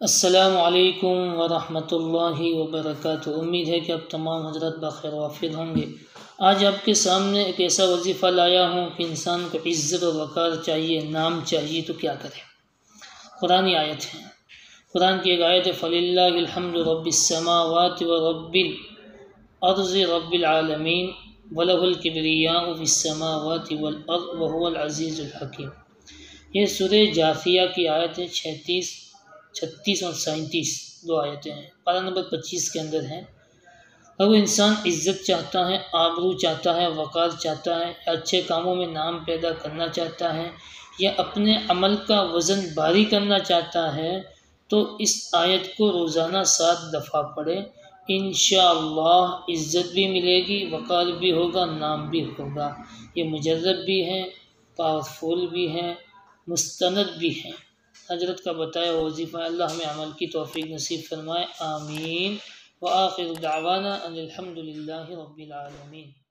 السلام علیکم ورحمۃ اللہ وبرکاتہ۔ امید ہے کہ اب تمام حضرات بخیر وافر ہوں گے۔ آج آپ کے سامنے ایک ایسا وظیفہ لایا ہوں کہ انسان کو عزت و وقار چاہیے، نام چاہیے تو کیا کرے۔ قرآنی آیت ہے، قرآن کی ایک آیت ہے فَلِلَّهِ الْحَمْدُ رَبِّ السَّمَاوَاتِ وَرَبِّ الْأَرْضِ رَبِّ الْعَالَمِينَ وَلَهُ الْكِبْرِيَاءُ فِي السَّمَاوَاتِ وَالْأَرْضِ وَهُوَ الْعَزِيزُ الْحَكِيمُ۔ یہ سورہ جاثیہ کی آیت ہے 36 اور 37 دو آیتیں ہیں، پارہ نمبر 25 کے اندر ہیں۔ اگر وہ انسان عزت چاہتا ہے، آبرو چاہتا ہے، وقار چاہتا ہے، اچھے کاموں میں نام پیدا کرنا چاہتا ہے یا اپنے عمل کا وزن بھاری کرنا چاہتا ہے تو اس آیت کو روزانہ 7 دفعہ پڑھے، انشاءاللہ عزت بھی ملے گی، وقار بھی ہوگا، نام بھی ہوگا۔ یہ مجرب بھی ہیں، پاورفل بھی ہیں، مستند بھی ہیں۔ حضرت کا بتایا وظیفہ، اللہ ہمیں عمل کی توفیق نصیب فرمائے، آمین۔ وآخر دعوانا ان الحمد للہ رب العالمین۔